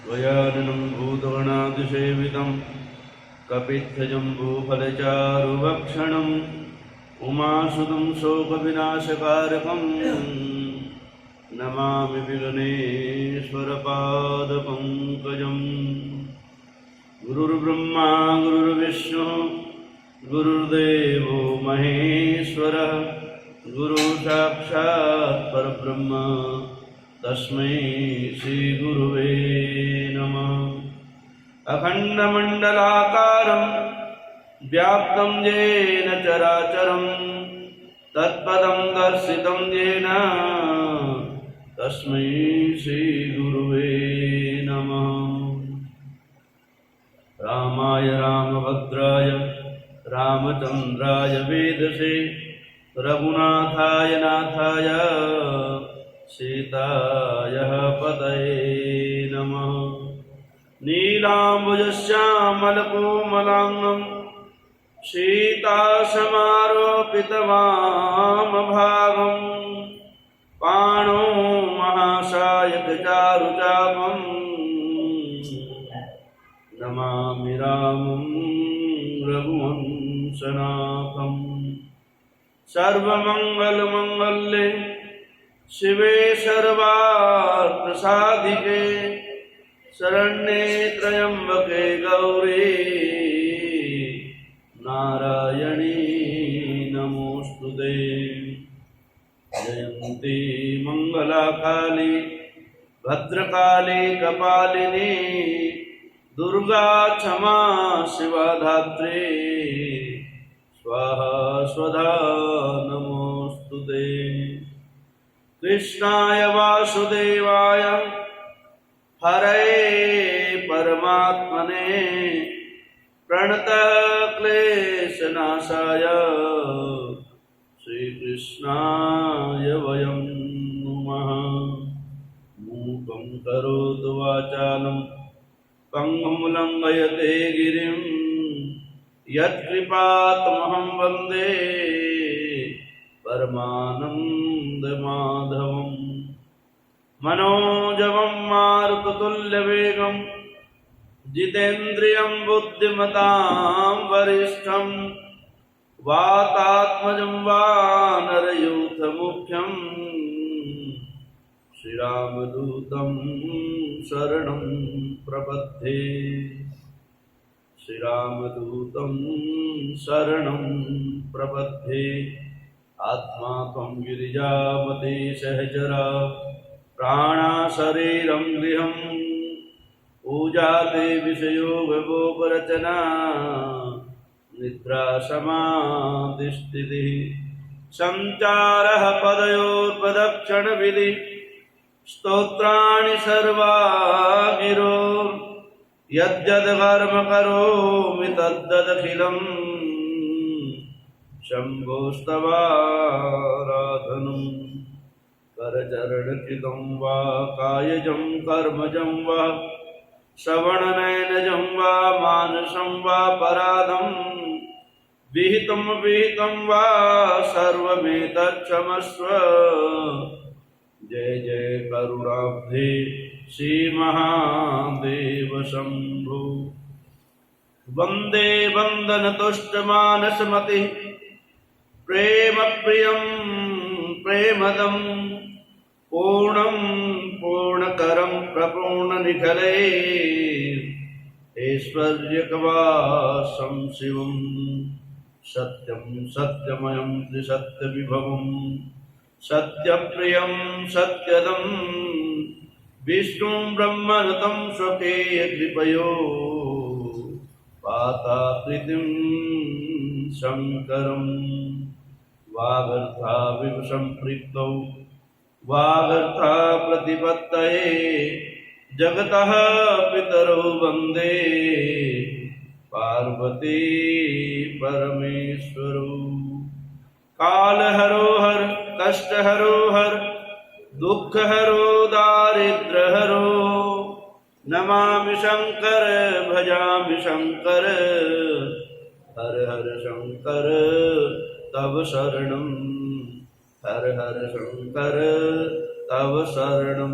त्वयाननं भूतगणातिसेवितं कपित्थजम्बूफलचारुभक्षणम् उमासुतं शोकविनाशकारकं नमामि विघ्नेश्वरपादपङ्कजम्। गुरुर्ब्रह्मा गुरुर्विष्णु गुरुर्देवो महेश्वरः गुरुसाक्षात् परब्रह्म तस्मै श्रीगुरुवे नमः। अखण्डमण्डलाकारं व्याप्तं येन चराचरं तत्पदं दर्शितं येन तस्मै श्रीगुरुवे नमः। रामाय रामभद्राय रामचन्द्राय वेदसे रघुनाथाय नाथाय सीताय पतये नमः। नीलाम्बुजश्यामलकोमलाङ्गं सीतासमारोपितवामभागं पाणो महासायकचारुचापं नमामि रामं रघुवंशनाथम्। सर्वमङ्गलमङ्गल्ये शिवे सर्वार्थसाधिके शरण्ये त्र्यम्बके गौरी नारायणी नमोस्तुते। जयन्ती मङ्गलाकाली भद्रकाली कपालिनी दुर्गा क्षमा शिवा धात्री स्वाहा स्वधा नमोस्तुते। कृष्णाय वासुदेवाय हरे परमात्मने प्रणतक्लेशनाशाय श्रीकृष्णाय वयं नुमः। मूकं करोतु वाचालं पङ्गुं लङ्घयते गिरिं यत्कृपातमहं वन्दे परमानन्दमाधवम्। मनोजवं मारुततुल्यवेगं जितेन्द्रियं बुद्धिमतां वरिष्ठं वातात्मजं वानरयूथमुख्यं श्रीरामदूतं शरणं प्रपद्ये। श्रीरामदूतं शरणं प्रपद्ये। आत्मा त्वं गिरिजापते सहचरा प्राणा शरीरं गृहं पूजाते विषयोगोपरचना निद्रा समाधिस्थितिः संचारः पदयोर्प्रदक्षिणविधिः स्तोत्राणि सर्वा गिरो यद्यद् कर्म करोमि तद्ददखिलं शम्भोस्तवाराधनं। करचरणकृतं वा कायजं कर्मजं वा श्रवणनयनजं वा मानसं वा पराधं विहितं वा सर्वमेतत्क्षमस्व। जय जय करुणाब्धे श्रीमहादेव शम्भो। वन्दे वन्दनतुष्टमानसमतिः प्रेमप्रियं प्रेमदं पूर्णं पूर्णकरं प्रपूर्णनिखले ऐश्वर्यकवासं शिवं सत्यं सत्यमयं त्रिसत्यविभवं सत्यप्रियं सत्यदं विष्णुं ब्रह्मनुतं स्वकीयकृपयो पाताकृतिं शङ्करं। वागर्धाविव सम्पृक्तौ वागर्था प्रतिपत्तये जगतः पितरौ वन्दे पार्वती परमेश्वरौ। कालहरो हर कष्टहरो हर दुःखहरो दारिद्र्यहरो नमामि शंकर भजामि शंकर। हर हर शंकर तव शरणं हर हर शंकर तव शरणं।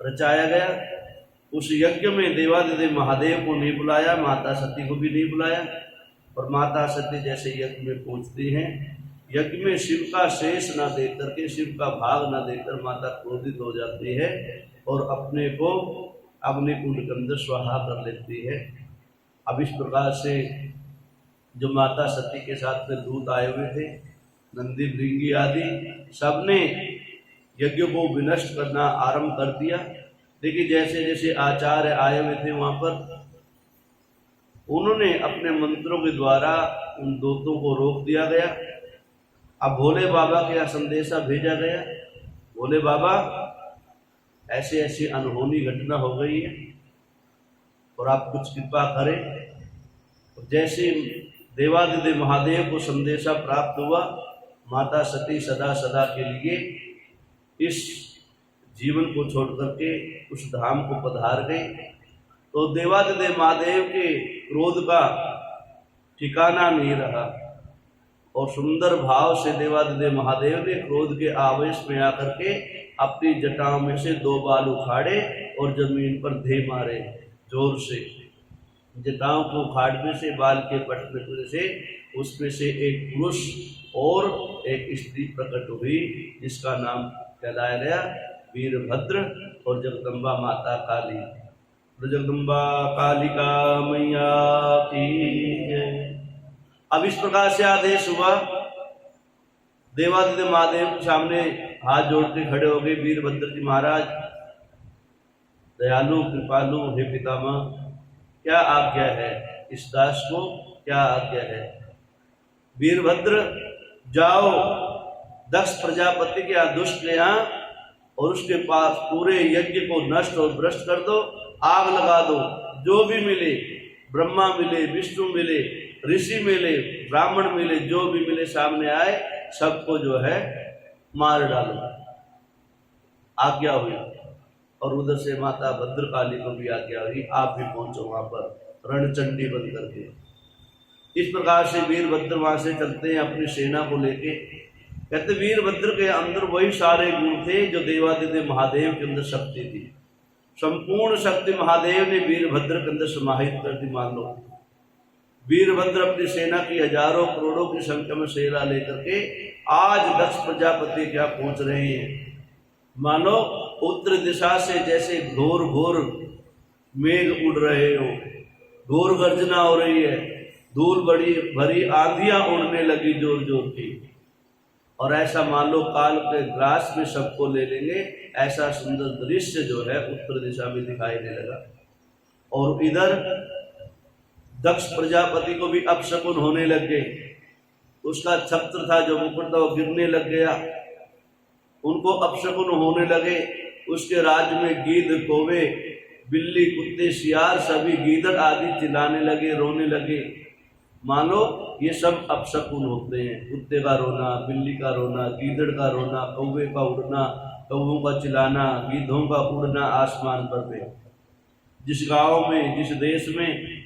रचाया गया। उस यज्ञ में देवादिदेव महादेव को नहीं बुलाया, माता सती को भी नहीं बुलाया। और माता सती जैसे यज्ञ में पहुंचती हैं, यज्ञ में शिव का शेष न दे करके, शिव का भाग न देकर माता क्रोधित हो जाती है और अपने को अग्नि कुंड के अंदर स्वाहा कर लेती है। अब इस प्रकार से जो माता सती के साथ में दूत आए हुए थे, नंदी भृंगी आदि, सबने यज्ञ को विनष्ट करना आरंभ कर दिया। देखिए जैसे जैसे आचार्य आए हुए थे वहां पर, उन्होंने अपने मंत्रों के द्वारा उन दूतों को रोक दिया गया। अब भोले बाबा के यहाँ संदेशा भेजा गया, भोले बाबा ऐसे ऐसी अनहोनी घटना हो गई है और आप कुछ कृपा करें। जैसे देवादिदेव महादेव को संदेशा प्राप्त हुआ, माता सती सदा सदा के लिए इस जीवन को छोड़ करके उस धाम को पधार गए। तो देवादिदेव महादेव के क्रोध का ठिकाना नहीं रहा और सुंदर भाव से देवादिदेव महादेव ने क्रोध के आवेश में आकर के अपनी जटाओं में से 2 बाल उखाड़े और जमीन पर धे मारे जोर से। जटाओं को उखाड़ने से, बाल के पटने से उसमें से एक पुरुष और एक स्त्री प्रकट हुई, जिसका नाम कहलाया गया वीरभद्र और जगदम्बा माता काली। जगदम्बा कालिका मैया की जय। अब इस प्रकार से आदेश हुआ, देवादिदेव महादेव के सामने हाथ जोड़ के खड़े हो गए वीरभद्र जी महाराज। दयालु कृपालु हे पितामह, क्या आज्ञा है, इस दास को क्या आज्ञा है? वीरभद्र जाओ दक्ष प्रजापति के यहाँ, दुष्ट के यहाँ, और उसके पास पूरे यज्ञ को नष्ट और भ्रष्ट कर दो, आग लगा दो। जो भी मिले, ब्रह्मा मिले, विष्णु मिले, ऋषि मिले, ब्राह्मण मिले, जो भी मिले सामने आए, सबको जो है मार डालो। आज्ञा हुई और उधर से माता भद्रकाली को भी आज्ञा हुई, आप भी पहुंचो वहां पर रणचंडी बंद करके। इस प्रकार से वीरभद्र वहां से चलते हैं अपनी सेना को लेके। कहते वीरभद्र के अंदर वही सारे गुण थे जो देवादिदेव महादेव के अंदर शक्ति थी। संपूर्ण शक्ति महादेव ने वीरभद्र के अंदर समाहित कर दी। मान लो वीरभद्र अपनी सेना की हजारों करोड़ों की संख्या में सेना लेकर के आज दक्ष प्रजापति क्या पहुंच रहे हैं। मानो उत्तर दिशा से जैसे घोर घोर मेघ उड़ रहे हो, घोर गर्जना हो रही है, धूल बड़ी भरी आंधियां उड़ने लगी जोर जोर की, और ऐसा मान लो काल के ग्रास में सबको ले लेंगे, ऐसा सुंदर दृश्य जो है उत्तर दिशा में दिखाई देने लगा। और इधर दक्ष प्रजापति को भी अपशकुन होने लग गए। उसका छत्र था जो मुकुट था वो गिरने लग गया, उनको अपशकुन होने लगे। उसके राज्य में गीध कौवे बिल्ली कुत्ते सियार सभी गीदड़ आदि चिल्लाने लगे, रोने लगे। मानो ये सब अपशकुन होते हैं। कुत्ते का रोना, बिल्ली का रोना, गीदड़ का रोना, कौवे का उड़ना, कौवों का चिल्लाना, गीधों का उड़ना आसमान पर। जिस गांव में, जिस देश में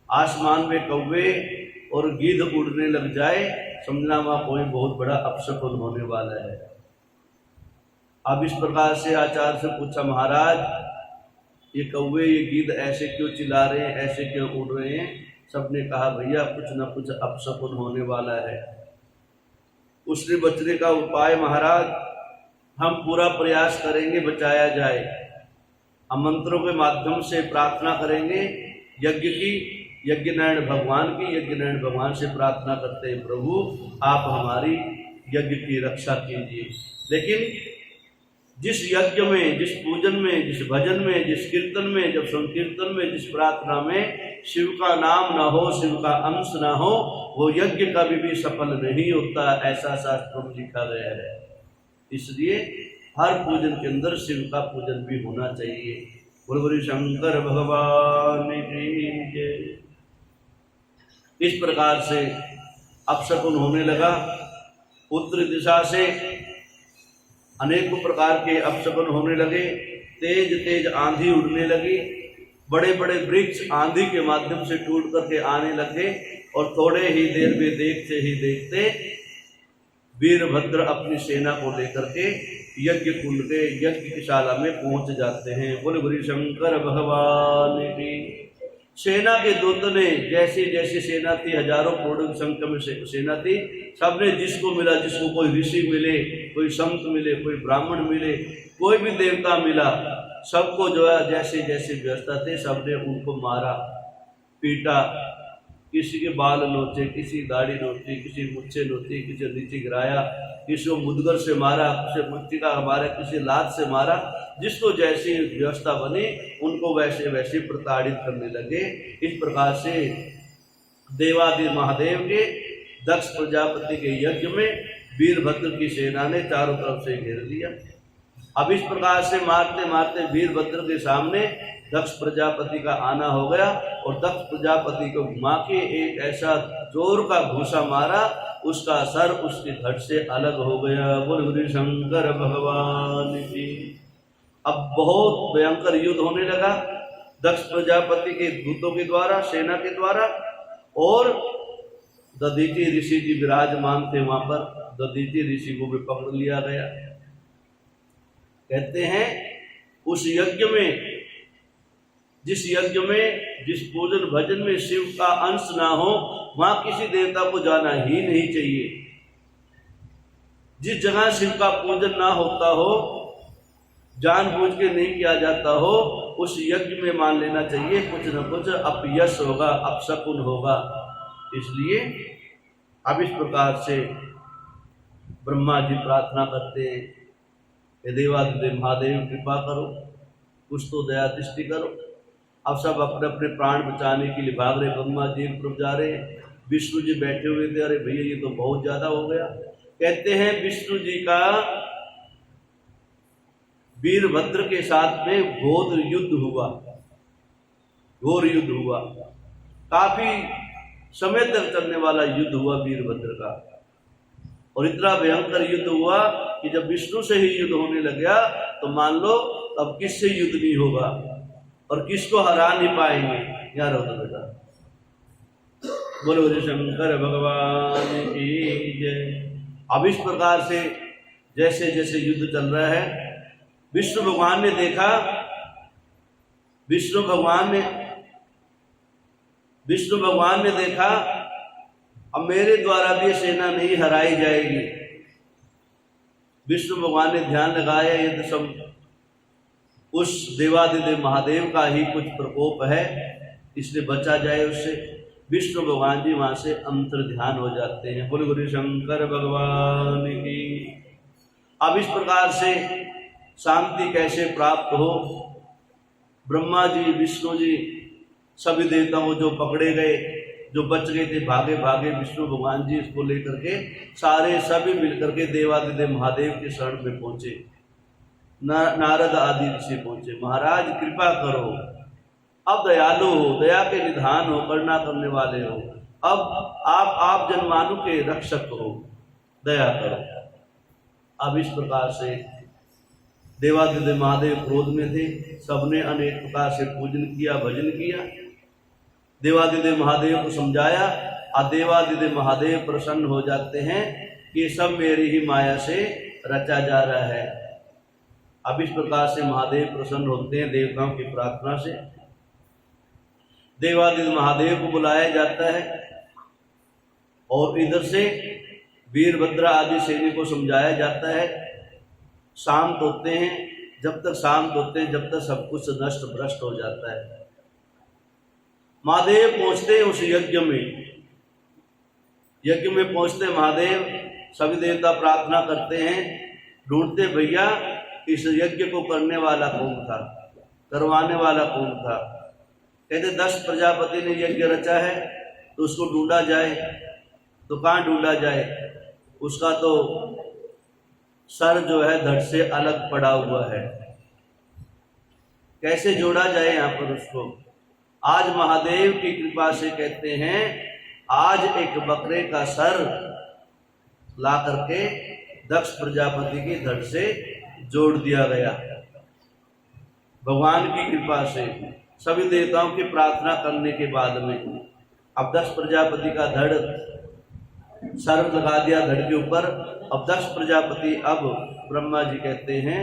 आसमान में कौवे और गीध उड़ने लग जाए, समझना वहां कोई बहुत बड़ा अपशकुन होने वाला है। अब इस प्रकार से आचार्य से पूछा, महाराज ये कौवे ये गीध ऐसे क्यों चिल्ला रहे हैं, ऐसे क्यों उड़ रहे हैं? सबने कहा भैया कुछ न कुछ अपशकुन होने वाला है। उससे बचने का उपाय महाराज हम पूरा प्रयास करेंगे बचाया जाए। हम मंत्रों के माध्यम से प्रार्थना करेंगे यज्ञ की, यज्ञनारायण भगवान की। यज्ञनारायण भगवान से प्रार्थना करते हैं, प्रभु आप हमारी यज्ञ की रक्षा कीजिए। लेकिन जिस यज्ञ में, जिस पूजन में, जिस भजन में, जिस कीर्तन में, जब संकीर्तन में, जिस प्रार्थना में शिव का नाम ना हो, शिव का अंश ना हो, वो यज्ञ कभी भी सफल नहीं होता, ऐसा शास्त्रों में लिखा गया है। इसलिए हर पूजन के अंदर शिव का पूजन भी होना चाहिए। बोलो शंकर भगवान की जय। इस प्रकार से अपशकुन होने लगा। उत्तर दिशा से अनेकों प्रकार के अपशकुन होने लगे। तेज तेज आंधी उड़ने लगी, बड़े बड़े वृक्ष आंधी के माध्यम से टूट करके आने लगे, और थोड़े ही देर में देखते ही देखते वीरभद्र अपनी सेना को लेकर के यज्ञ कुंड के यज्ञशाला में पहुंच जाते हैं। बोले गुरु शंकर भगवान की। सेना के दूत ने जैसी जैसी सेना थी, हजारों करोड़ों की संख्या में सेना थी, सबने जिसको मिला, जिसको कोई ऋषि मिले, कोई संत मिले, कोई ब्राह्मण मिले, कोई भी देवता मिला, सबको जो है जैसे जैसे व्यवस्था थे सबने उनको मारा, पीटा। किसी के बाल नोचे, किसी दाढ़ी नोची, किसी मुच्छे नोची, किसी नीचे गिराया, किसी को मुदगर से मारा, किसी मुट्टिका मारा, किसी लात से मारा। जिसको जैसी व्यवस्था बनी उनको वैसे वैसे प्रताड़ित करने लगे। इस प्रकार से देवादि महादेव के दक्ष प्रजापति के यज्ञ में वीरभद्र की सेना ने चारों तरफ से घेर लिया। अब इस प्रकार से मारते मारते वीरभद्र के सामने दक्ष प्रजापति का आना हो गया और दक्ष प्रजापति को घुमा के एक ऐसा जोर का घूसा मारा, उसका सर उसके धड़ से अलग हो गया। बोल गुरु शंकर भगवान की। अब बहुत भयंकर युद्ध होने लगा दक्ष प्रजापति के दूतों के द्वारा, सेना के द्वारा, और दधीचि ऋषि जी विराजमान थे वहां पर। दधीचि ऋषि को भी पकड़ लिया गया। कहते हैं उस यज्ञ में, जिस यज्ञ में, जिस पूजन भजन में शिव का अंश ना हो, वहां किसी देवता को जाना ही नहीं चाहिए। जिस जगह शिव का पूजन ना होता हो, जानबूझ के नहीं किया जाता हो, उस यज्ञ में मान लेना चाहिए कुछ न कुछ अपयश होगा, अपशकुन होगा। इसलिए अब इस प्रकार से ब्रह्मा जी प्रार्थना करते हैं, हे देवादिदेव महादेव कृपा करो, कुछ तो दया दृष्टि करो। अब सब अपने अपने प्राण बचाने के लिए भाग रहे। ब्रह्मा जी एक तरफ जा रहे हैं, विष्णु जी बैठे हुए थे, अरे भैया ये तो बहुत ज्यादा हो गया। कहते हैं विष्णु जी का वीरभद्र के साथ में घोर युद्ध हुआ, घोर युद्ध हुआ। काफी समय तक चलने वाला युद्ध हुआ वीरभद्र का, और इतना भयंकर युद्ध हुआ कि जब विष्णु से ही युद्ध होने लग गया तो मान लो अब किससे युद्ध नहीं होगा और किसको हरा नहीं पाएंगे। यार होता बेटा, बोलो शंकर भगवान की जय। अब इस प्रकार से जैसे जैसे युद्ध चल रहा है, विष्णु भगवान ने देखा, विष्णु भगवान ने देखा अब मेरे द्वारा भी सेना नहीं हराई जाएगी। विष्णु भगवान ने ध्यान लगाया ये तो सब उस देवादिदेव महादेव का ही कुछ प्रकोप है, इसलिए बचा जाए उससे। विष्णु भगवान जी वहां से अंतर ध्यान हो जाते हैं। बोले गुरु शंकर भगवान की। अब इस प्रकार से शांति कैसे प्राप्त हो, ब्रह्मा जी, विष्णु जी, सभी देवताओं जो पकड़े गए, जो बच गए थे, भागे भागे विष्णु भगवान जी इसको लेकर के सारे सभी मिलकर के देवादिदेव महादेव के शरण में पहुंचे। नारद आदि ऋषि पहुंचे, महाराज कृपा करो, अब दयालु हो, दया के निधान हो, करुणा करने वाले हो, अब आप जनमानव के रक्षक हो, दया करो। अब इस प्रकार से देवादिदेव महादेव क्रोध में थे, सबने अनेक प्रकार से पूजन किया, भजन किया, देवादिदेव महादेव को समझाया, और देवादिदेव महादेव प्रसन्न हो जाते हैं कि सब मेरी ही माया से रचा जा रहा है। अब इस प्रकार से महादेव प्रसन्न होते हैं देवताओं की प्रार्थना से। देवादिदेव महादेव को बुलाया जाता है और इधर से वीरभद्र आदि सैनिक को समझाया जाता है। शांत होते हैं, जब तक शांत होते हैं जब तक सब कुछ नष्ट भ्रष्ट हो जाता है। महादेव पहुंचते हैं उस यज्ञ में, यज्ञ में पहुंचते महादेव, सभी देवता प्रार्थना करते हैं, ढूंढते भैया इस यज्ञ को करने वाला कौन था, करवाने वाला कौन था। कहते दक्ष प्रजापति ने यज्ञ रचा है तो उसको ढूंढा जाए। तो कहाँ ढूंढा जाए, उसका तो सर जो है धड़ से अलग पड़ा हुआ है, कैसे जोड़ा जाए यहाँ पर उसको। आज महादेव की कृपा से कहते हैं आज एक बकरे का सर ला करके दक्ष प्रजापति की धड़ से जोड़ दिया गया। भगवान की कृपा से सभी देवताओं की प्रार्थना करने के बाद में अब दक्ष प्रजापति का धड़ सर्प लगा दिया धड़ के ऊपर। अब दक्ष प्रजापति, अब ब्रह्मा जी कहते हैं,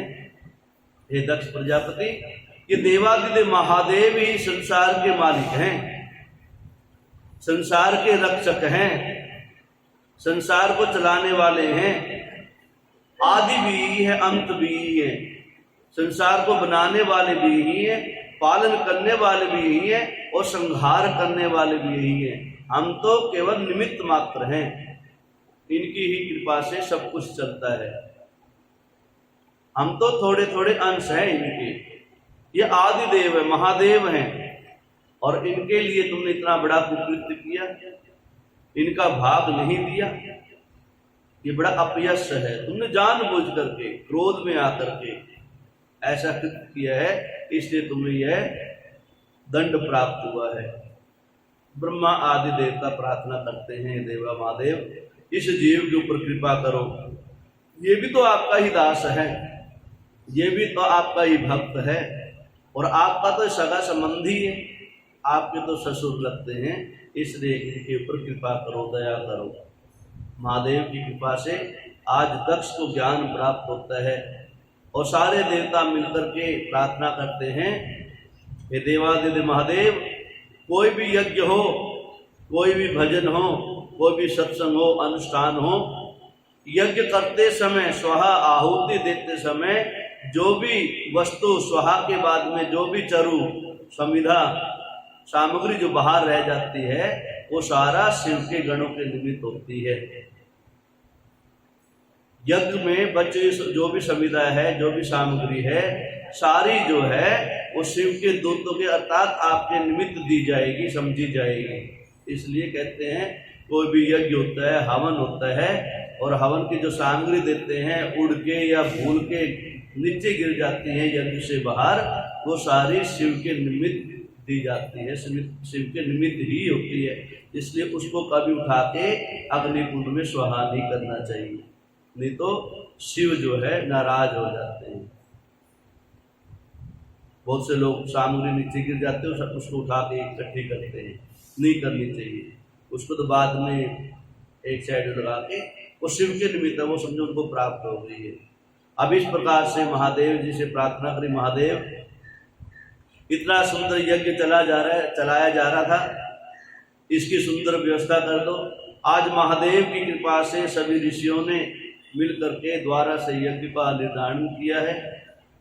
हे दक्ष प्रजापति, ये देवादिदेव महादेव ही संसार के मालिक हैं, संसार के रक्षक हैं, संसार को चलाने वाले हैं। आदि भी ही है, अंत भी ही है, संसार को बनाने वाले भी ही है, पालन करने वाले भी ही है और संहार करने वाले भी यही है। हम तो केवल निमित्त मात्र हैं, इनकी ही कृपा से सब कुछ चलता है। हम तो थोड़े थोड़े अंश हैं इनके। ये आदि देव है, महादेव हैं, और इनके लिए तुमने इतना बड़ा कुकृत्य किया, इनका भाग नहीं दिया। ये बड़ा अपयश है, तुमने जानबूझ करके क्रोध में आकर के ऐसा कृत्य किया है, इसलिए तुम्हें यह दंड प्राप्त हुआ है। ब्रह्मा आदि देवता प्रार्थना करते हैं, देवा महादेव इस जीव के ऊपर कृपा करो, ये भी तो आपका ही दास है, ये भी तो आपका ही भक्त है, और आपका तो सगा संबंधी है, आपके तो ससुर लगते हैं, इसलिए इनके ऊपर कृपा करो, दया करो। महादेव की कृपा से आज दक्ष को ज्ञान प्राप्त होता है, और सारे देवता मिलकर के प्रार्थना करते हैं, हे देवादिदेव महादेव, कोई भी यज्ञ हो, कोई भी भजन हो, कोई भी सत्संग हो, अनुष्ठान हो, यज्ञ करते समय, स्वाहा आहुति देते समय जो भी वस्तु स्वाहा के बाद में जो भी चरु समिधा सामग्री जो बाहर रह जाती है, वो सारा शिव के गणों के निमित्त होती है। यज्ञ में बचे जो भी समिधा है, जो भी सामग्री है, सारी जो है वो शिव के दूतों के अर्थात आपके निमित्त दी जाएगी, समझी जाएगी। इसलिए कहते हैं कोई भी यज्ञ होता है, हवन होता है, और हवन की जो सामग्री देते हैं उड़ के या भूल के नीचे गिर जाती है यज्ञ से बाहर, वो सारी शिव के निमित्त दी जाती है, शिव के निमित्त ही होती है। इसलिए उसको कभी उठा के अग्निकुंड में स्वाहा नहीं करना चाहिए, नहीं तो शिव जो है नाराज हो जाते हैं। बहुत से लोग सामग्री नीचे गिर जाते हैं, उसको उठा के इकट्ठी करते हैं, नहीं करनी चाहिए। उसको तो बाद में एक साइड लगा के, वो शिव के निमित्त वो समझो उनको प्राप्त हो गई है। अब इस प्रकार से महादेव जी से प्रार्थना करी, महादेव इतना सुंदर यज्ञ चलाया जा रहा था, इसकी सुंदर व्यवस्था कर दो। आज महादेव की कृपा से सभी ऋषियों ने मिल करके द्वारा से यज्ञ का निर्धारण किया है,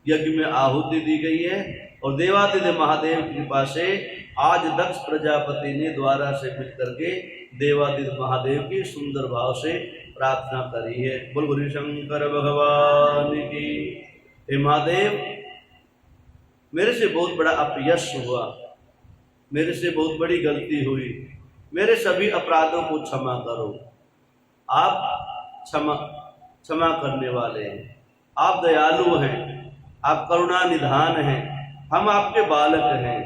यज्ञ में आहुति दी गई है, और देवादिदेव महादेव की कृपा से आज दक्ष प्रजापति ने द्वारा से मिल करके देवादिदेव महादेव की सुंदर भाव से प्रार्थना करी है। बोल गुरु शंकर भगवान की। हे महादेव, मेरे से बहुत बड़ा अपयश हुआ, मेरे से बहुत बड़ी गलती हुई, मेरे सभी अपराधों को क्षमा करो। आप क्षमा करने वाले हैं, आप दयालु हैं, आप करुणा निधान हैं, हम आपके बालक हैं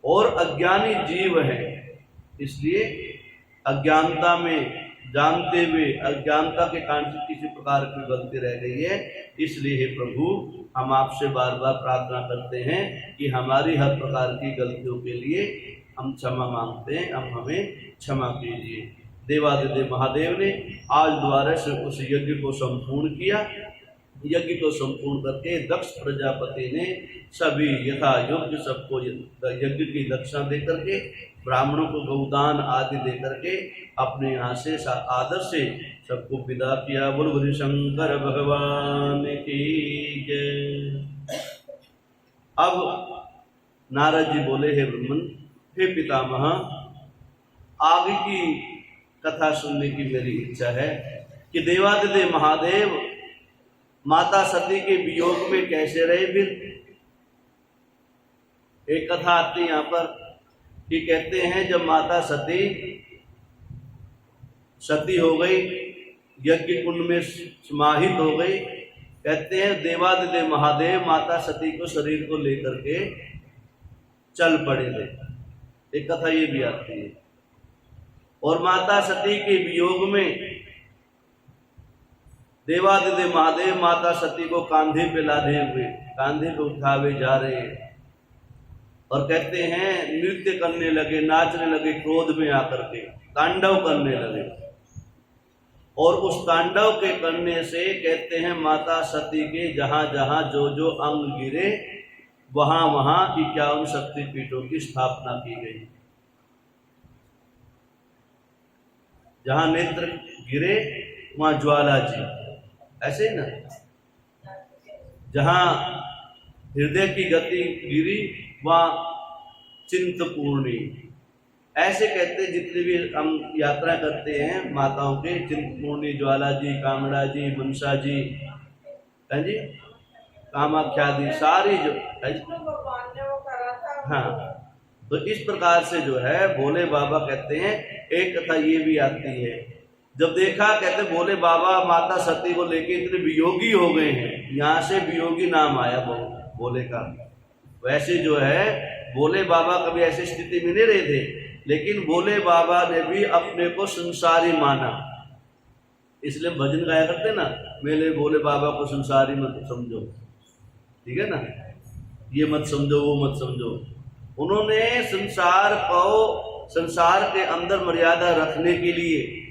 और अज्ञानी जीव हैं। इसलिए अज्ञानता में जानते हुए अज्ञानता के कारण से किसी प्रकार की गलती रह गई है, इसलिए हे प्रभु हम आपसे बार बार प्रार्थना करते हैं कि हमारी हर प्रकार की गलतियों के लिए हम क्षमा मांगते हैं, हम हमें क्षमा कीजिए। देवादिदेव महादेव ने आज द्वारा से उस यज्ञ को संपूर्ण किया। यज्ञ को संपूर्ण करके दक्ष प्रजापति ने सभी यथा योग्य सबको यज्ञ की दक्षिणा दे करके, ब्राह्मणों को गौदान आदि दे करके अपने यहाँ से आदर से सबको विदा किया। बोल गुरु शंकर भगवान की जय। अब नारद जी बोले, हे ब्रह्मन, हे पितामह, आगे की कथा सुनने की मेरी इच्छा है कि देवादिदेव महादेव माता सती के वियोग में कैसे रहे। फिर एक कथा आती है यहाँ पर कि कहते हैं जब माता सती हो गई, यज्ञ कुंड में समाहित हो गई, कहते हैं देवादिदेव महादेव माता सती को शरीर को लेकर के चल पड़े थे। एक कथा ये भी आती है। और माता सती के वियोग में देवादिदेव महादेव माता सती को कांधे पे लादे हुए, कांधे पे उठावे जा रहे हैं, और कहते हैं नृत्य करने लगे, नाचने लगे, क्रोध में आकर के तांडव करने लगे। और उस तांडव के करने से कहते हैं माता सती के जहां जहां जो जो अंग गिरे वहां वहां 51 शक्तिपीठों की स्थापना की गई। जहां नेत्र गिरे वहां ज्वाला जी, ऐसे ही ना, जहां हृदय की गति गिरी वहां चिंतपूर्णी। ऐसे कहते जितने भी हम यात्रा करते हैं माताओं के, चिंतपूर्णी, ज्वाला जी, कामड़ा जी, मनसा जी, है जी, कामाख्या जी, सारी जो है। हाँ, तो इस प्रकार से जो है भोले बाबा कहते हैं। एक कथा ये भी आती है, जब देखा कहते भोले बाबा माता सती को लेके इतने वियोगी हो गए हैं, यहाँ से वियोगी नाम आया भोले का। वैसे जो है भोले बाबा कभी ऐसी स्थिति में नहीं रहे थे, लेकिन भोले बाबा ने भी अपने को संसारी माना। इसलिए भजन गाया करते ना, मेरे भोले बाबा को संसारी मत समझो, ठीक है ना, ये मत समझो वो मत समझो। उन्होंने संसार को, संसार के अंदर मर्यादा रखने के लिए,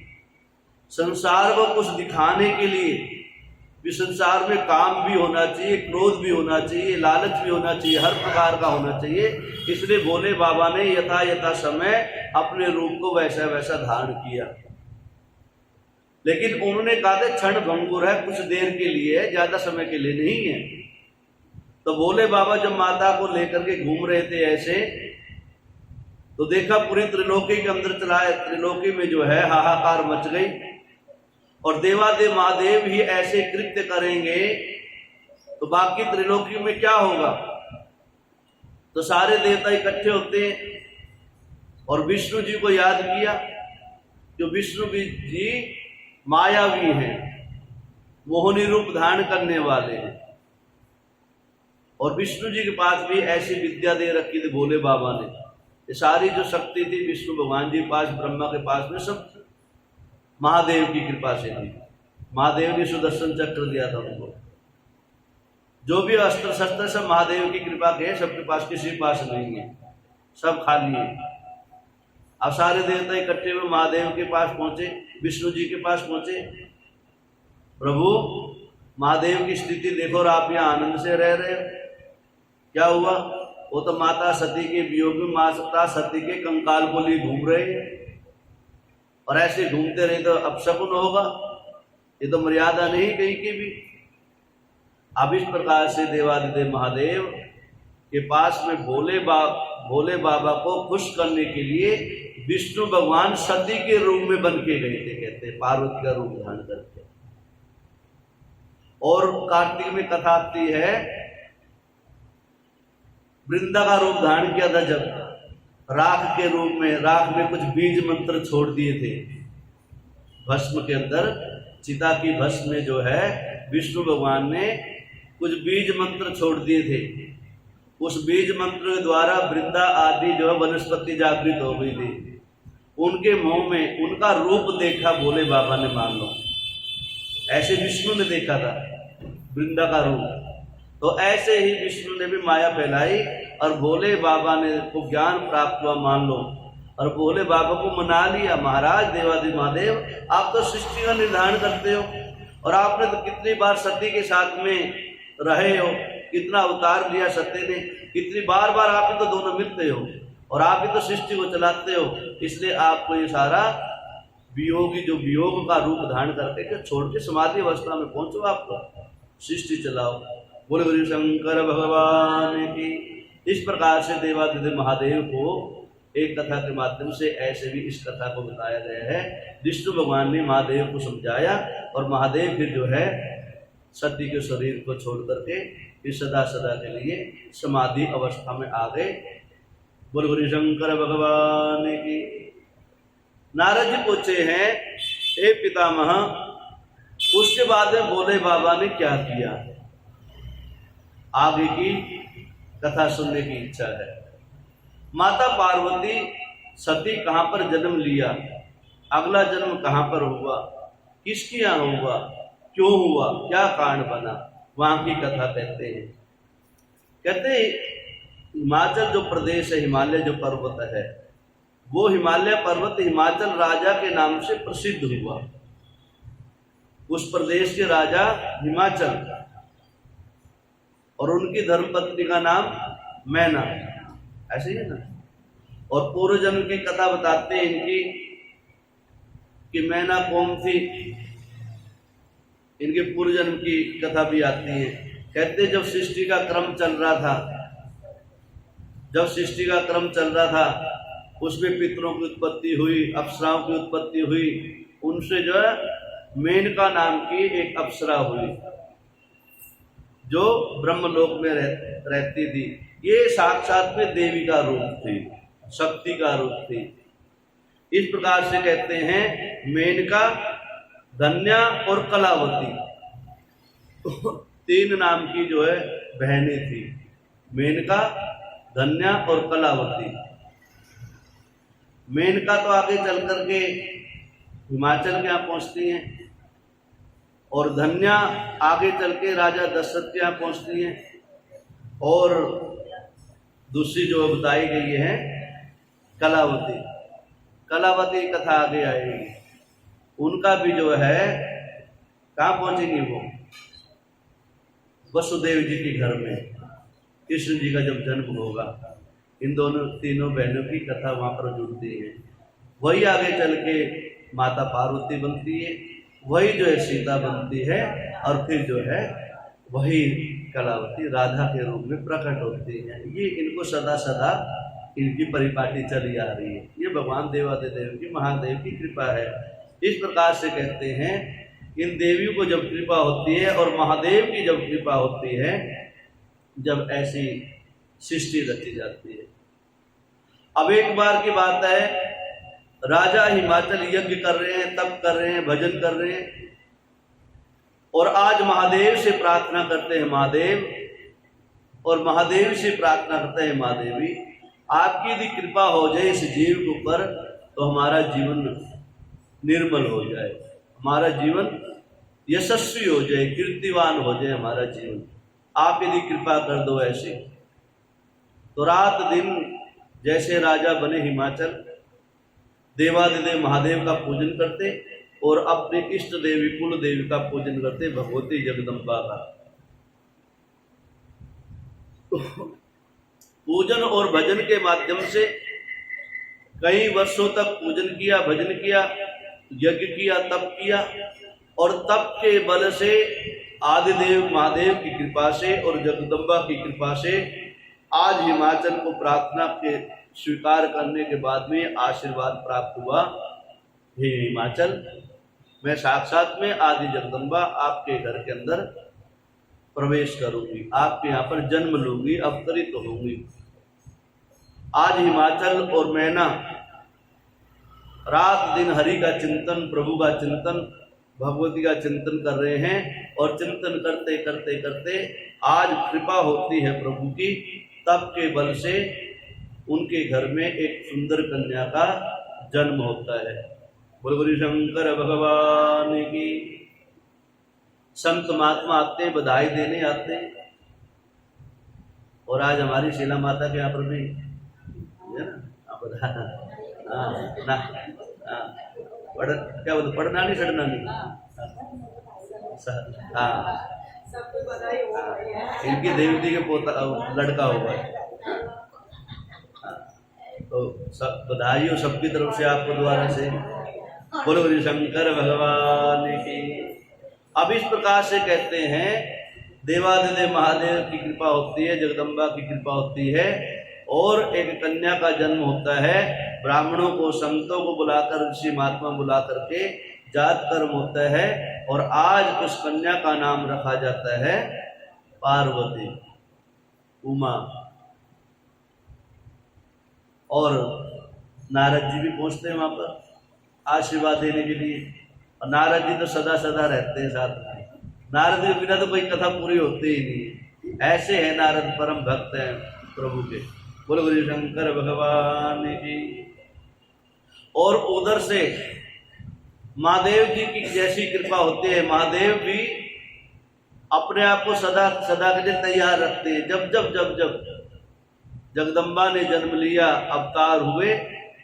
संसार को कुछ दिखाने के लिए भी, संसार में काम भी होना चाहिए, क्रोध भी होना चाहिए, लालच भी होना चाहिए, हर प्रकार का होना चाहिए। इसलिए भोले बाबा ने यथा यथा समय अपने रूप को वैसा वैसा धारण किया। लेकिन उन्होंने कहा था क्षण भंगुर है, कुछ देर के लिए है, ज्यादा समय के लिए नहीं है। तो भोले बाबा जब माता को लेकर के घूम रहे थे ऐसे, तो देखा पूरी त्रिलोकी के अंदर चला है, त्रिलोकी में जो है हाहाकार मच गई। और देवादेव महादेव ही ऐसे कृत्य करेंगे तो बाकी त्रिलोकी में क्या होगा। तो सारे देवता इकट्ठे होते हैं और विष्णु जी को याद किया, जो विष्णु जी मायावी हैं, मोहिनी रूप धारण करने वाले हैं। और विष्णु जी के पास भी ऐसी विद्या दे रखी थी भोले बाबा ने। ये सारी जो शक्ति थी विष्णु भगवान जी के पास, ब्रह्मा के पास में, सब महादेव की कृपा से थी। महादेव ने सुदर्शन चक्र दिया था उनको। जो भी अस्त्र शस्त्र सब महादेव की कृपा के, सबके पास, किसी के पास नहीं है, सब खाली है। अब सारे देवता इकट्ठे हुए महादेव के पास पहुंचे, विष्णु जी के पास पहुंचे। प्रभु महादेव की स्थिति देखो और आप यहाँ आनंद से रह रहे हो, क्या हुआ। वो तो माता सती के वियोग में माता सती के कंकाल को लिए घूम रहे हैं, और ऐसे घूमते रहे तो अपशकुन होगा, ये तो मर्यादा नहीं कहीं की भी। अब इस प्रकार से देवादिदेव महादेव के पास में भोले बाबा को खुश करने के लिए विष्णु भगवान सती के रूप में बन के गए थे, कहते हैं पार्वती का रूप धारण करके। और कार्तिक में कथा आती है, वृंदा का रूप धारण किया था जब, राख के रूप में, राख में कुछ बीज मंत्र छोड़ दिए थे भस्म के अंदर, चिता की भस्म में जो है विष्णु भगवान ने कुछ बीज मंत्र छोड़ दिए थे। उस बीज मंत्र के द्वारा वृंदा आदि जो है वनस्पति जागृत हो गई थी। उनके मुंह में उनका रूप देखा भोले बाबा ने, मान लो ऐसे विष्णु ने देखा था वृंदा का रूप। तो ऐसे ही विष्णु ने भी माया फैलाई और भोले बाबा ने को ज्ञान प्राप्त हुआ, मान लो, और भोले बाबा को मना लिया। महाराज देवादिदेव महादेव, आप तो सृष्टि का निर्धारण करते हो, और आपने तो कितनी बार सती के साथ में रहे हो, कितना अवतार लिया सती ने, कितनी बार बार आप ही तो दोनों मिलते हो, और आप ही तो सृष्टि को चलाते हो। इसलिए आपको ये सारा वियोगी, जो वियोग का रूप धारण करके छोड़ के समाधि अवस्था में पहुंचो, आपको सृष्टि चलाओ। बोले गुरु शंकर भगवान की। इस प्रकार से देवादिदेव महादेव को एक कथा के माध्यम से ऐसे भी इस कथा को बताया गया है। विष्णु भगवान ने महादेव को समझाया, और महादेव फिर जो है सती के शरीर को छोड़ करके फिर सदा सदा के लिए समाधि अवस्था में आ गए। बोल गुरु शंकर भगवान की। नारद जी पूछे हैं, हे पितामह, उसके बाद में भोले बाबा ने क्या किया, आगे की कथा सुनने की इच्छा है। माता पार्वती सती कहाँ पर जन्म लिया, अगला जन्म कहाँ पर हुआ, किसके यहाँ हुआ, क्यों हुआ, क्या कारण बना, वहां की कथा कहते हैं। कहते हिमाचल जो प्रदेश है, हिमालय जो पर्वत है, वो हिमालय पर्वत हिमाचल राजा के नाम से प्रसिद्ध हुआ। उस प्रदेश के राजा हिमाचल, और उनकी धर्मपत्नी का नाम मैना, ऐसे ही है ना। और पूर्व जन्म की कथा बताते हैं इनकी कि मैना कौन थी, इनके पूर्व जन्म की कथा भी आती है। कहते जब सृष्टि का क्रम चल रहा था, जब सृष्टि का क्रम चल रहा था, उसमें पितरों की उत्पत्ति हुई, अप्सराओं की उत्पत्ति हुई। उनसे जो है मेनका नाम की एक अप्सरा हुई, जो ब्रह्मलोक में रहती थी। ये साक्षात में देवी का रूप थी, शक्ति का रूप थी। इस प्रकार से कहते हैं मेनका, धन्या और कलावती, तीन नाम की जो है बहनें थी, मेनका, धन्या और कलावती। मेनका तो आगे चल करके हिमाचल के यहाँ पहुंचती हैं, और धन्या आगे चल के राजा दशरथ के यहाँ पहुंचती हैं, और दूसरी जो बताई गई है कलावती, कलावती कथा आगे आएगी। उनका भी जो है कहाँ पहुंचेंगी वो, वसुदेव जी के घर में, कृष्ण जी का जब जन्म होगा। इन दोनों तीनों बहनों की कथा वहाँ पर जुड़ती है। वही आगे चल के माता पार्वती बनती है, वही जो है सीता बनती है, और फिर जो है वही कलावती राधा के रूप में प्रकट होती है। ये इनको सदा सदा इनकी परिपाटी चली आ रही है। ये भगवान देवादिदेव की, महादेव की कृपा है। इस प्रकार से कहते हैं इन देवियों को जब कृपा होती है और महादेव की जब कृपा होती है, जब ऐसी सृष्टि रची जाती है। अब एक बार की बात है, राजा हिमाचल यज्ञ कर रहे हैं, तप कर रहे हैं, भजन कर रहे हैं, और आज महादेव से प्रार्थना करते हैं महादेव, और महादेव से प्रार्थना करते हैं महादेवी, आपकी यदि कृपा हो जाए इस जीव के ऊपर तो हमारा जीवन निर्मल हो जाए, हमारा जीवन यशस्वी हो जाए, कीर्तिवान हो जाए हमारा जीवन, आप यदि कृपा कर दो ऐसे। तो रात दिन जैसे राजा बने हिमाचल, देवादिदेव महादेव का पूजन करते और अपने इष्ट देवी कुल देवी का पूजन करते, भगवती जगदम्बा का। पूजन और भजन के माध्यम से कई वर्षों तक पूजन किया, भजन किया, यज्ञ किया, तप किया, और तप के बल से आदिदेव महादेव की कृपा से और जगदम्बा की कृपा से आज हिमाचल को प्रार्थना के स्वीकार करने के बाद में आशीर्वाद प्राप्त हुआ। हे हिमाचल, मैं साक्षात में आदि जगदम्बा आपके घर के अंदर प्रवेश करूंगी, आपके यहाँ पर जन्म लूंगी, अवतरित होंगी। आज हिमाचल और मैना रात दिन हरि का चिंतन, प्रभु का चिंतन, भगवती का चिंतन कर रहे हैं, और चिंतन करते करते करते आज कृपा होती है प्रभु की। तप के बल से उनके घर में एक सुंदर कन्या का जन्म होता है। बोल गुरु शंकर भगवान की। संत महात्मा आते हैं, बधाई देने आते हैं, और आज हमारी शीला माता के यहाँ पर भी है ना, क्या बोलते, पढ़ना नहीं सड़ना नहीं, हाँ, इनकी देवती के पोता लड़का हुआ है। तो सब बधाई हो सबकी तरफ से आपको द्वारा से। बोलो गुरु शंकर भगवान की। अब इस प्रकार से कहते हैं देवादिदेव महादेव की कृपा होती है, जगदम्बा की कृपा होती है, और एक कन्या का जन्म होता है। ब्राह्मणों को, संतों को बुलाकर, ऋषि महात्मा बुला करके जात कर्म होता है, और आज उस कन्या का नाम रखा जाता है पार्वती, उमा। और नारद जी भी पहुंचते हैं वहां पर आशीर्वाद देने के लिए, और नारद जी तो सदा सदा रहते हैं साथ में। नारद के बिना तो कोई कथा पूरी होती ही नहीं, ऐसे हैं नारद, परम भक्त हैं प्रभु के। बोलो गुरु शंकर भगवान की। और उधर से महादेव जी की जैसी कृपा होती है, महादेव भी अपने आप को सदा सदा के लिए तैयार रखते हैं। जब जब जब जब जगदम्बा ने जन्म लिया, अवतार हुए,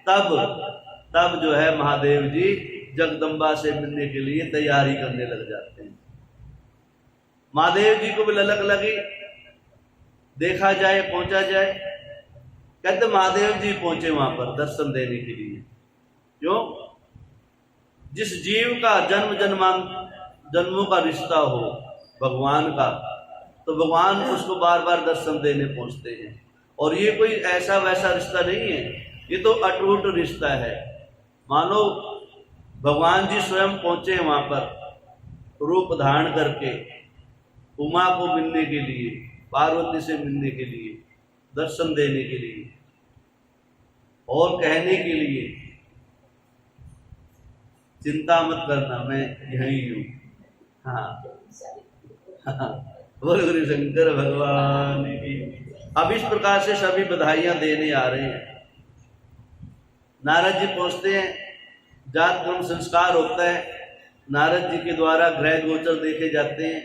तब जो है महादेव जी जगदम्बा से मिलने के लिए तैयारी करने लग जाते हैं। महादेव जी को भी ललक लगी, देखा जाए पहुंचा जाए। कहते महादेव जी पहुंचे वहां पर दर्शन देने के लिए। क्यों? जिस जीव का जन्मों का रिश्ता हो भगवान का, तो भगवान उसको बार बार दर्शन देने पहुंचते हैं। और ये कोई ऐसा वैसा रिश्ता नहीं है, ये तो अटूट रिश्ता है। मानो भगवान जी स्वयं पहुंचे वहां पर रूप धारण करके, उमा को मिलने के लिए, पार्वती से मिलने के लिए, दर्शन देने के लिए और कहने के लिए, चिंता मत करना मैं यहीं हूं। हाँ, बोल गुरु शंकर भगवान की। अब इस प्रकार से सभी बधाइयां देने आ रहे हैं। नारद जी पहुंचते हैं, जात कर्म संस्कार होता है, नारद जी के द्वारा ग्रह गोचर देखे जाते हैं।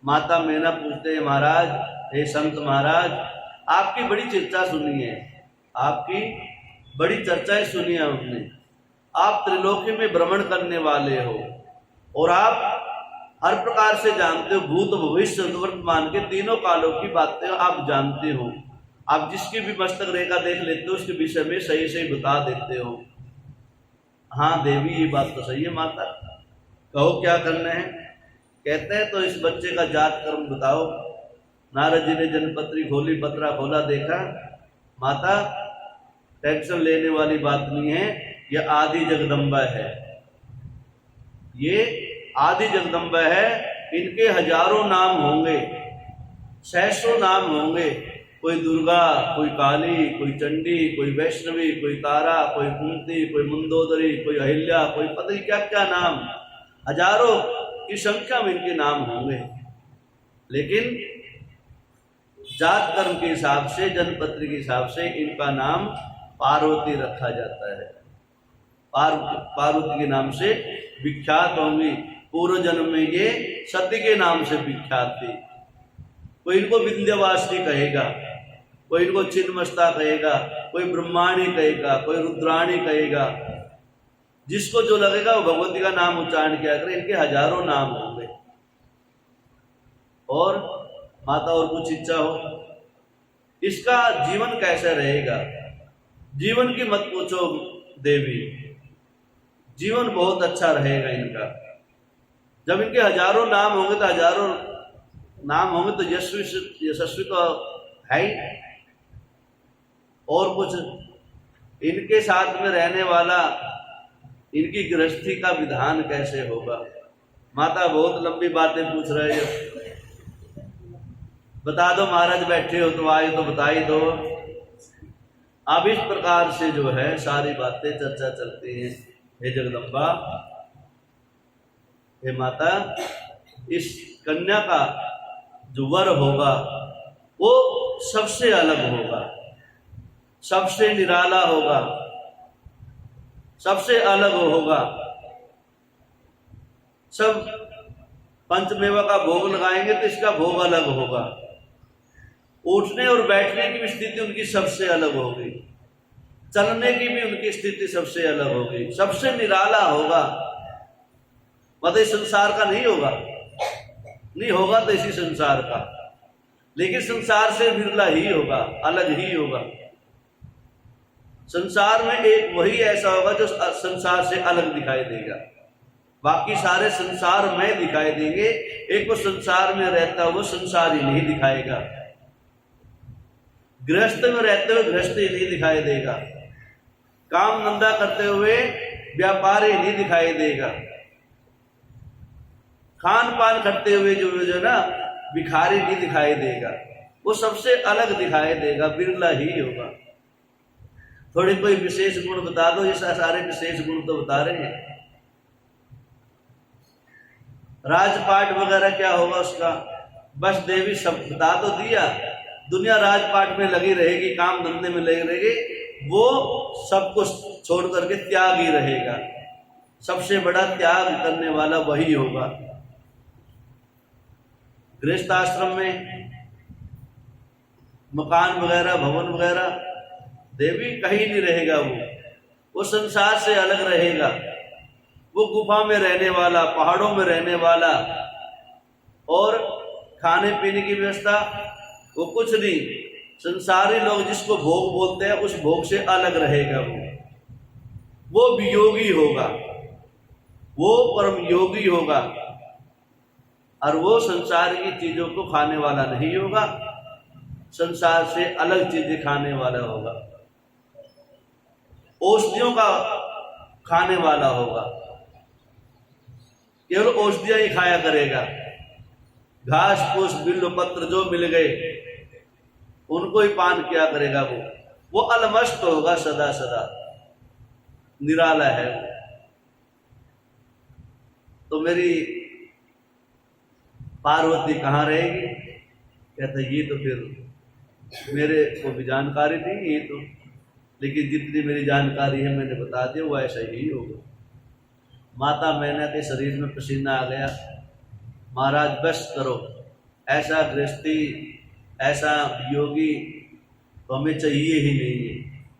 माता मैना पूछते हैं, महाराज, हे संत महाराज, आपकी बड़ी चर्चा सुनी है, आपकी बड़ी चर्चाएं सुनी है हमने। आप त्रिलोकी में भ्रमण करने वाले हो और आप हर प्रकार से जानते हो, भूत भविष्य वर्तमान के तीनों कालों की बातें आप जानते हो। आप जिसकी भी मस्तक रेखा देख लेते हो उसके विषय में सही सही बता देते हो। हाँ देवी, ये बात तो सही है माता, कहो क्या करना है। कहते हैं तो इस बच्चे का जात कर्म बताओ। नारद जी ने जनपत्री खोली, पत्रा खोला, देखा माता टेंशन लेने वाली बात नहीं है, यह आदि जगदम्बा है, ये आदि जगदम्बा है। इनके हजारों नाम होंगे, सहस्रों नाम होंगे। कोई दुर्गा, कोई काली, कोई चंडी, कोई वैष्णवी, कोई तारा, कोई कुंती, कोई मंदोदरी, कोई अहिल्या, कोई पता नहीं क्या क्या नाम, हजारों की संख्या में इनके नाम होंगे। लेकिन जात कर्म के हिसाब से, जनपत्री के हिसाब से इनका नाम पार्वती रखा जाता है। पार्वती के नाम से विख्यात होंगी। पूर्व जन्म में ये सती के नाम से विख्यात थी। कोई इनको विंध्यवासिनी कहेगा, कोई इनको छिन्नमस्ता कहेगा, कोई ब्रह्माणी कहेगा, कोई रुद्राणी कहेगा। जिसको जो लगेगा वो भगवती का नाम उच्चारण किया करे। इनके हजारों नाम होंगे। और माता और कुछ इच्छा हो, इसका जीवन कैसे रहेगा? जीवन की मत पूछो देवी, जीवन बहुत अच्छा रहेगा इनका। जब इनके हजारों नाम होंगे तो हजारों नाम होंगे तो यशस्वी तो है ही। और कुछ इनके साथ में रहने वाला, इनकी गृहस्थी का विधान कैसे होगा? माता बहुत लंबी बातें पूछ रहे हो, बता दो महाराज, बैठे हो तो आए तो बता ही दो। अब इस प्रकार से जो है सारी बातें चर्चा चलती हैं। हे जगदम्बा, हे माता, इस कन्या का जो वर होगा वो सबसे अलग होगा, सबसे निराला होगा, सबसे अलग होगा। सब पंचमेवा का भोग लगाएंगे तो इसका भोग अलग होगा। उठने और बैठने की भी स्थिति उनकी सबसे अलग होगी, चलने की भी उनकी स्थिति सबसे अलग होगी, सबसे निराला होगा। मतलब संसार का नहीं होगा, नहीं होगा तो इसी संसार का, लेकिन संसार से बिरला ही होगा, अलग ही होगा। संसार में एक वही ऐसा होगा जो संसार से अलग दिखाई देगा, बाकी सारे संसार में दिखाई देंगे। एक वो संसार में रहता हुआ संसार ही नहीं दिखाएगा, गृहस्थ में रहते हुए गृहस्थ ही नहीं दिखाई देगा, काम धंधा करते हुए व्यापार ही नहीं दिखाई देगा, खान पान करते हुए जो ना भिखारी नहीं दिखाई देगा। वो सबसे अलग दिखाई देगा, बिरला ही होगा। थोड़े कोई विशेष गुण बता दो, ये सारे विशेष गुण तो बता रहे हैं। राजपाट वगैरह क्या होगा उसका, बस देवी सब बता तो दिया। दुनिया राजपाट में लगी रहेगी, काम धंधे में लगी रहेगी, वो सब कुछ छोड़ करके त्याग ही रहेगा। सबसे बड़ा त्याग करने वाला वही होगा। गृहस्थ आश्रम में मकान वगैरह, भवन वगैरह, देवी कहीं नहीं रहेगा। वो संसार से अलग रहेगा। वो गुफा में रहने वाला, पहाड़ों में रहने वाला, और खाने पीने की व्यवस्था वो कुछ नहीं। संसारी लोग जिसको भोग बोलते हैं उस भोग से अलग रहेगा। वो वियोगी होगा, वो परम योगी होगा, और वो संसार की चीजों को खाने वाला नहीं होगा, संसार से अलग चीजें खाने वाला होगा, औषधियों का खाने वाला होगा, केवल औषधियां ही खाया करेगा। घास फूस बिल्व पत्र जो मिल गए उनको ही पान किया करेगा। वो अलमस्त होगा, सदा सदा निराला है। तो मेरी पार्वती कहाँ रहेगी? कहते ये तो फिर मेरे को भी जानकारी नहीं, ये तो, लेकिन जितनी मेरी जानकारी है मैंने बता दिया, वो ऐसा ही होगा। माता मैना के शरीर में पसीना आ गया, महाराज बस करो, ऐसा गृहस्थी, ऐसा योगी तो हमें चाहिए ही नहीं है।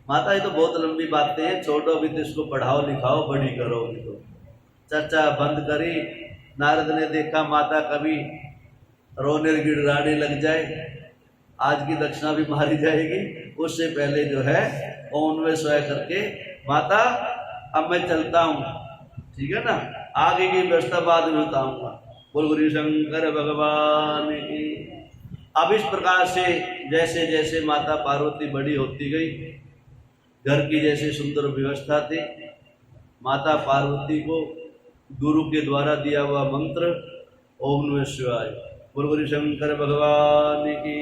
माता ये तो बहुत लंबी बातें हैं, छोड़ो, अभी तो इसको पढ़ाओ लिखाओ, बड़ी करो। अभी तो चर्चा बंद करी। नारद ने देखा माता कभी रोने गिड़गिड़ाने लग जाए, आज की दक्षिणा भी मारी जाएगी, उससे पहले जो है ओम में स्वय करके, माता अब मैं चलता हूँ, ठीक है ना, आगे की व्यवस्था बाद में बताऊंगा। बोल गुरु शंकर भगवान की। अब इस प्रकार से जैसे जैसे माता पार्वती बड़ी होती गई, घर की जैसे सुंदर व्यवस्था थी, माता पार्वती को गुरु के द्वारा दिया हुआ मंत्र ओम नमः शिवाय। बोल गुरु शंकर भगवान की।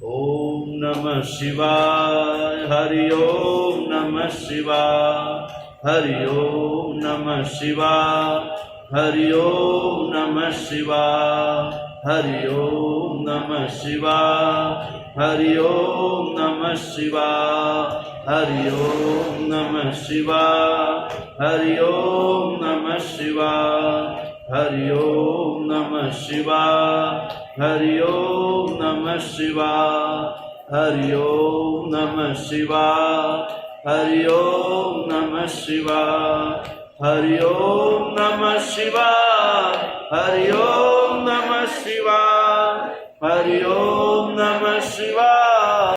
ओम नमः शिवाय। हरि ओम नमः शिवाय। हरि ओम नमः शिवाय। हरि ओम नमः शिवाय। हरि ओम नमः शिवाय। हरि ओम नमः शिवाय। हरि ओम नमः शिवाय। हरि ओम नमः शिवाय। हरि ओम नमः शिवाय। हरि ओम नमः शिवाय। हरि ओम नमः शिवाय। हरि ओम नमः शिवाय। हरि ओम नमः शिवाय। हरि ओम नमः शिवाय। हरि ओम नमः शिवाय।